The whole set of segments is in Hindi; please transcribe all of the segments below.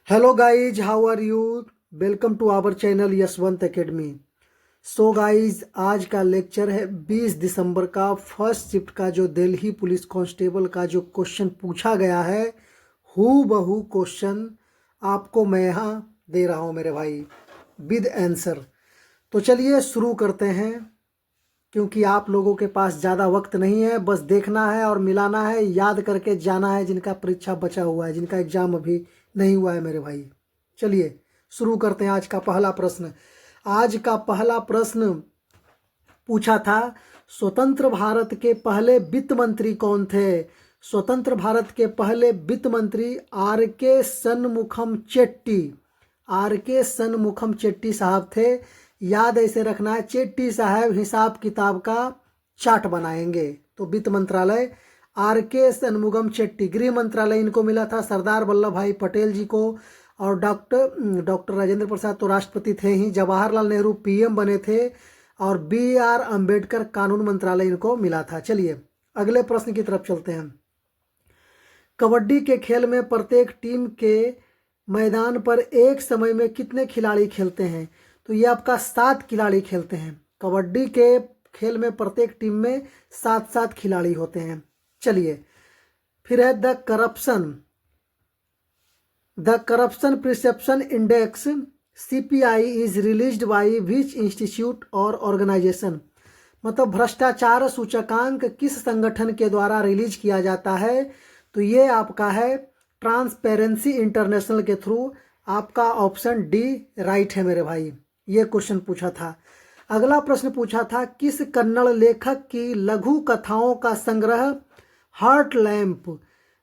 Hello guys, how are you? Welcome to our channel Yashwant academy. So guys, आज का लेक्चर है 20 दिसंबर का फर्स्ट शिफ्ट का जो दिल्ली पुलिस कांस्टेबल का जो क्वेश्चन पूछा गया है, हू बहू क्वेश्चन आपको मैं यहाँ दे रहा हूँ मेरे भाई, विद आंसर। तो चलिए शुरू करते हैं, क्योंकि आप लोगों के पास ज़्यादा वक्त नहीं है, बस देखना है और मिलाना है, याद करके जाना है जिनका परीक्षा बचा हुआ है, जिनका एग्जाम अभी नहीं हुआ है मेरे भाई। चलिए शुरू करते हैं। आज का पहला प्रश्न, आज का पहला प्रश्न पूछा था, स्वतंत्र भारत के पहले वित्त मंत्री कौन थे? स्वतंत्र भारत के पहले वित्त मंत्री आर के सनमुखम चेट्टी, आर के सनमुखम चेट्टी साहब थे। याद ऐसे रखना है, चेट्टी साहब हिसाब किताब का चार्ट बनाएंगे। तो वित्त मंत्रालय आर के सनमुखम चेट्टी, गृह मंत्रालय इनको मिला था सरदार वल्लभ भाई पटेल जी को, और डॉक्टर राजेंद्र प्रसाद तो राष्ट्रपति थे ही, जवाहरलाल नेहरू पीएम बने थे, और बी आर अम्बेडकर कानून मंत्रालय इनको मिला था। चलिए अगले प्रश्न की तरफ चलते हैं। कबड्डी के खेल में प्रत्येक टीम के मैदान पर एक समय में कितने खिलाड़ी खेलते हैं? तो ये आपका 7 खिलाड़ी खेलते हैं। कबड्डी के खेल में प्रत्येक टीम में 7 खिलाड़ी होते हैं। चलिए फिर है the corruption perception index CPI is released by which institute और ऑर्गेनाइजेशन। मतलब भ्रष्टाचार सूचकांक किस संगठन के द्वारा रिलीज किया जाता है? तो ये आपका है ट्रांसपेरेंसी इंटरनेशनल के थ्रू। आपका ऑप्शन डी राइट है मेरे भाई। ये क्वेश्चन पूछा था। अगला प्रश्न पूछा था, किस कन्नड़ लेखक की लघु कथाओं का संग्रह हार्ट लैम्प,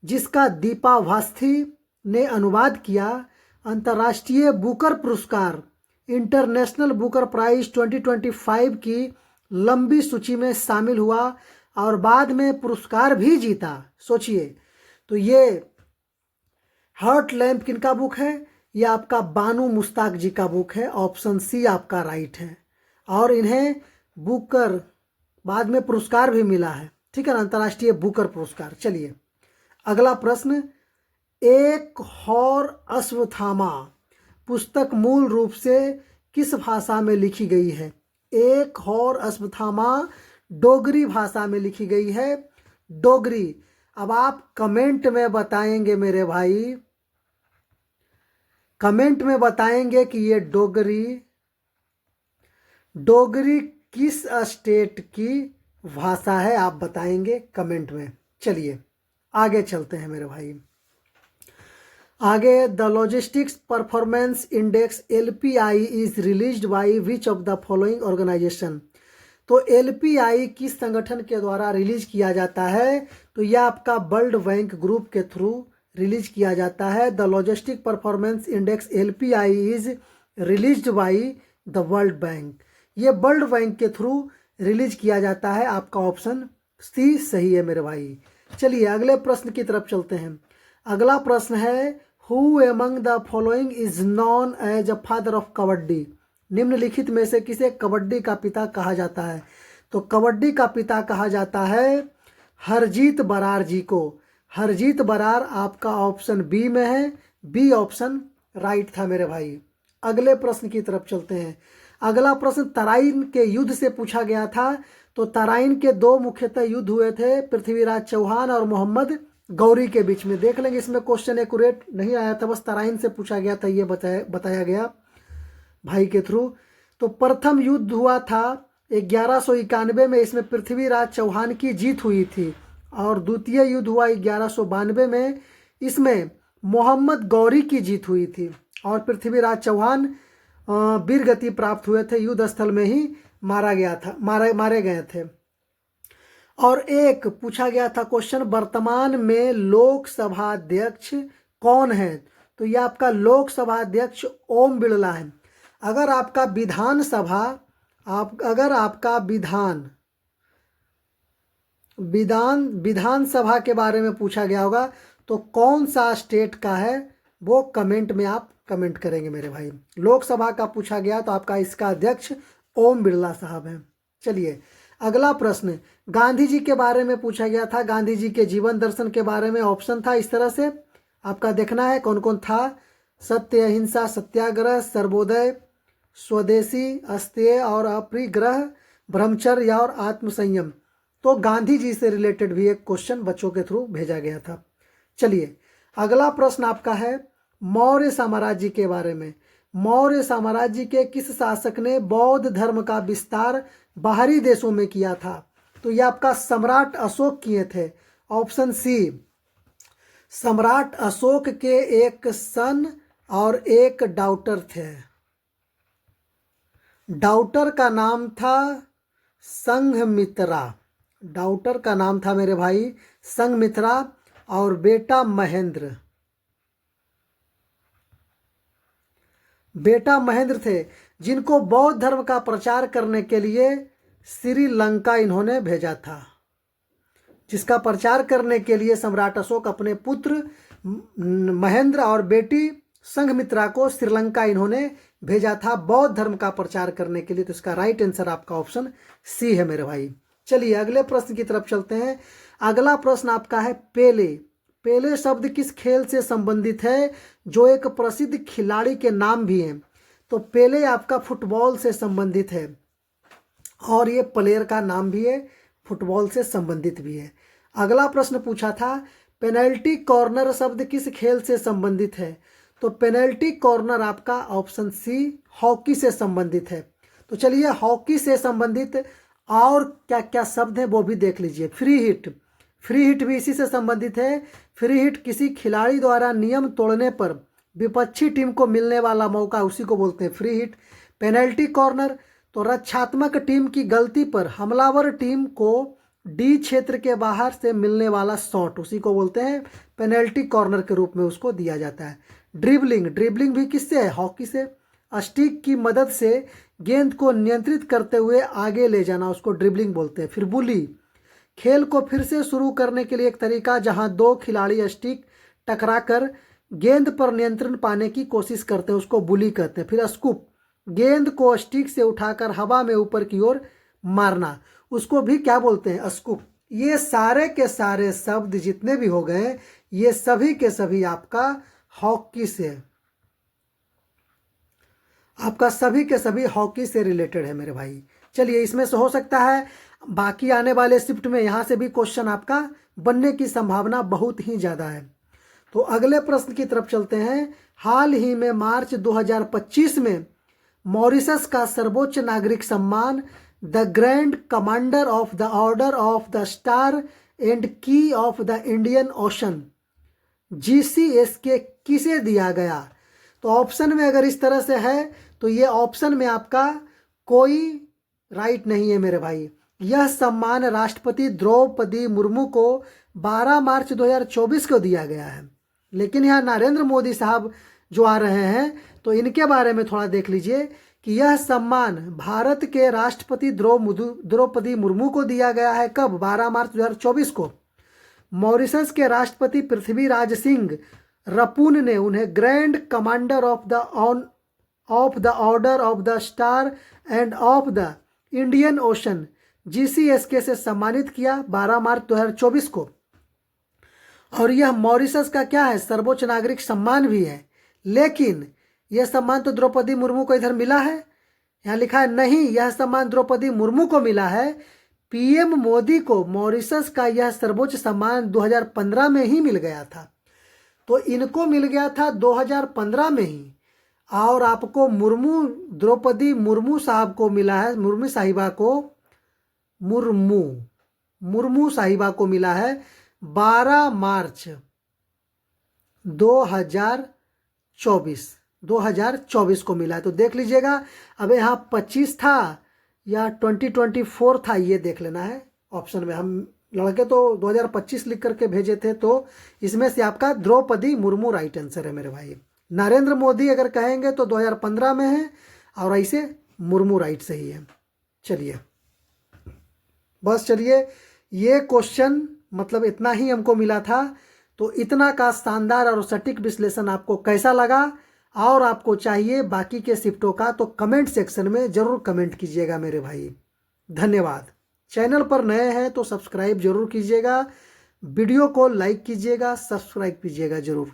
जिसका दीपा भास्थी ने अनुवाद किया, अंतर्राष्ट्रीय बुकर पुरस्कार इंटरनेशनल बुकर प्राइज 2025 की लंबी सूची में शामिल हुआ और बाद में पुरस्कार भी जीता? सोचिए, तो ये हार्ट लैम्प किनका बुक है? ये आपका बानू मुश्ताक जी का बुक है। ऑप्शन सी आपका राइट है। और इन्हें बुकर बाद में पुरस्कार भी मिला है, ठीक है ना, अंतर्राष्ट्रीय बुकर पुरस्कार। चलिए अगला प्रश्न, एक हौर अश्वत्थामा पुस्तक मूल रूप से किस भाषा में लिखी गई है? एक हौर अश्वत्थामा डोगरी भाषा में लिखी गई है। डोगरी। अब आप कमेंट में बताएंगे मेरे भाई, कमेंट में बताएंगे कि ये डोगरी किस स्टेट की भाषा है, आप बताएंगे कमेंट में। चलिए आगे चलते हैं मेरे भाई। आगे, the logistics performance index LPI is released by which of the following organisation. तो LPI किस संगठन के द्वारा रिलीज किया जाता है? तो यह आपका वर्ल्ड बैंक ग्रुप के थ्रू रिलीज किया जाता है। The logistic performance index LPI is released by the world bank. ये वर्ल्ड बैंक के थ्रू रिलीज किया जाता है। आपका ऑप्शन सी सही है मेरे भाई। चलिए अगले प्रश्न की तरफ चलते हैं। अगला प्रश्न है, who among the following is known as a father of kabaddi. निम्नलिखित में से किसे कबड्डी का पिता कहा जाता है? तो कबड्डी का पिता कहा जाता है हरजीत बरार जी को। हरजीत बरार आपका ऑप्शन बी में है। बी ऑप्शन राइट था मेरे भाई। अगले प्रश्न की तरफ चलते हैं। अगला प्रश्न तराइन के युद्ध से पूछा गया था। तो तराइन के 2 मुख्यतः युद्ध हुए थे, पृथ्वीराज चौहान और मोहम्मद गौरी के बीच में। देख लेंगे, इसमें क्वेश्चन एक्यूरेट नहीं आया था, बस तराइन से पूछा गया था, ये बताया गया भाई के थ्रू। तो प्रथम युद्ध हुआ था 1191 में, इसमें पृथ्वीराज चौहान की जीत हुई थी। और द्वितीय युद्ध हुआ 1192 में, इसमें मोहम्मद गौरी की जीत हुई थी और पृथ्वीराज चौहान वीर गति प्राप्त हुए थे, युद्ध स्थल में ही मारे गए थे। और एक पूछा गया था क्वेश्चन, वर्तमान में लोकसभा अध्यक्ष कौन है? तो यह आपका लोकसभा अध्यक्ष ओम बिरला है। अगर आपका विधानसभा के बारे में पूछा गया होगा तो कौन सा स्टेट का है, वो कमेंट में आप कमेंट करेंगे मेरे भाई। लोकसभा का पूछा गया तो आपका इसका अध्यक्ष ओम बिरला साहब हैं। चलिए अगला प्रश्न, गांधी जी के बारे में पूछा गया था। गांधी जी के जीवन दर्शन के बारे में ऑप्शन था इस तरह से, आपका देखना है कौन कौन था। सत्य अहिंसा सत्याग्रह, सर्वोदय, स्वदेशी, अस्तेय और अपरिग्रह, ब्रह्मचर्य और आत्मसंयम। तो गांधी जी से रिलेटेड भी एक क्वेश्चन बच्चों के थ्रू भेजा गया था। चलिए अगला प्रश्न आपका है मौर्य साम्राज्य के बारे में। मौर्य साम्राज्य के किस शासक ने बौद्ध धर्म का विस्तार बाहरी देशों में किया था? तो यह आपका सम्राट अशोक किए थे। ऑप्शन सी, सम्राट अशोक के एक सन और एक डाउटर थे। डाउटर का नाम था संघमित्रा। डाउटर का नाम था मेरे भाई संघमित्रा और बेटा महेंद्र। बेटा महेंद्र थे जिनको बौद्ध धर्म का प्रचार करने के लिए श्रीलंका इन्होंने भेजा था। जिसका प्रचार करने के लिए सम्राट अशोक अपने पुत्र महेंद्र और बेटी संघमित्रा को श्रीलंका इन्होंने भेजा था बौद्ध धर्म का प्रचार करने के लिए। तो इसका राइट आंसर आपका ऑप्शन सी है मेरे भाई। चलिए अगले प्रश्न की तरफ चलते हैं। अगला प्रश्न आपका है पेले। पेले शब्द किस खेल से संबंधित है जो एक प्रसिद्ध खिलाड़ी के नाम भी हैं? तो पेले आपका फुटबॉल से संबंधित है और ये प्लेयर का नाम भी है, फुटबॉल से संबंधित भी है। अगला प्रश्न पूछा था पेनल्टी कॉर्नर शब्द किस खेल से संबंधित है? तो पेनल्टी कॉर्नर आपका ऑप्शन सी हॉकी से संबंधित है। तो चलिए हॉकी से संबंधित और क्या क्या शब्द हैं वो भी देख लीजिए। फ्री हिट, फ्री हिट भी इसी से संबंधित है। फ्री हिट किसी खिलाड़ी द्वारा नियम तोड़ने पर विपक्षी टीम को मिलने वाला मौका, उसी को बोलते हैं फ्री हिट। पेनल्टी कॉर्नर तो रक्षात्मक टीम की गलती पर हमलावर टीम को डी क्षेत्र के बाहर से मिलने वाला शॉट, उसी को बोलते हैं पेनल्टी कॉर्नर के रूप में उसको दिया जाता है। ड्रिबलिंग, ड्रिबलिंग भी किससे है? हॉकी से। स्टिक की मदद से गेंद को नियंत्रित करते हुए आगे ले जाना, उसको ड्रिबलिंग बोलते हैं। फिर बुली, खेल को फिर से शुरू करने के लिए एक तरीका जहां दो खिलाड़ी स्टिक टकराकर गेंद पर नियंत्रण पाने की कोशिश करते हैं, उसको बुली कहते हैं। फिर स्कूप, गेंद को स्टिक से उठाकर हवा में ऊपर की ओर मारना, उसको भी क्या बोलते हैं? स्कूप। ये सारे के सारे शब्द जितने भी हो गए ये सभी के सभी आपका हॉकी से, आपका सभी के सभी हॉकी से रिलेटेड है मेरे भाई। चलिए इसमें से हो सकता है बाकी आने वाले शिफ्ट में यहाँ से भी क्वेश्चन आपका बनने की संभावना बहुत ही ज़्यादा है। तो अगले प्रश्न की तरफ चलते हैं। हाल ही में मार्च 2025 में मॉरिशस का सर्वोच्च नागरिक सम्मान the grand commander of the order of the star and key of the Indian ocean GCSK किसे दिया गया? तो ऑप्शन में अगर इस तरह से है तो ये ऑप्शन में आपका कोई राइट नहीं है मेरे भाई। यह सम्मान राष्ट्रपति द्रौपदी मुर्मू को 12 मार्च 2024 को दिया गया है। लेकिन यहाँ नरेंद्र मोदी साहब जो आ रहे हैं तो इनके बारे में थोड़ा देख लीजिए कि यह सम्मान भारत के राष्ट्रपति द्रौपदी मुर्मू को दिया गया है। कब? 12 मार्च 2024 को। मॉरिशस के राष्ट्रपति पृथ्वीराज सिंह रपून ने उन्हें grand commander of the order of the star end of the Indian ocean GCSK से सम्मानित किया 12 मार्च 2024 को। और यह मॉरिशस का क्या है? सर्वोच्च नागरिक सम्मान भी है। लेकिन यह सम्मान तो द्रौपदी मुर्मू को इधर मिला है, यहाँ लिखा है नहीं, यह सम्मान द्रौपदी मुर्मू को मिला है। PM मोदी को मॉरिशस का यह सर्वोच्च सम्मान 2015 में ही मिल गया था। तो इनको मिल गया था 2015 में ही, और आपको द्रौपदी मुर्मू साहब को मिला है, मुर्मू साहिबा को मिला है 12 मार्च 2024 को मिला है। तो देख लीजिएगा, अब यहाँ 25 था या 2024 था, ये देख लेना है ऑप्शन में। हम लड़के तो 2025 लिख करके भेजे थे, तो इसमें से आपका द्रौपदी मुर्मू राइट आंसर है मेरे भाई। नरेंद्र मोदी अगर कहेंगे तो 2015 में है, और ऐसे मुर्मू राइट सही है। चलिए बस, चलिए ये क्वेश्चन मतलब इतना ही हमको मिला था। तो इतना का शानदार और सटीक विश्लेषण आपको कैसा लगा और आपको चाहिए बाकी के शिफ्टों का, तो कमेंट सेक्शन में ज़रूर कमेंट कीजिएगा मेरे भाई। धन्यवाद। चैनल पर नए हैं तो सब्सक्राइब जरूर कीजिएगा, वीडियो को लाइक कीजिएगा, सब्सक्राइब कीजिएगा ज़रूर।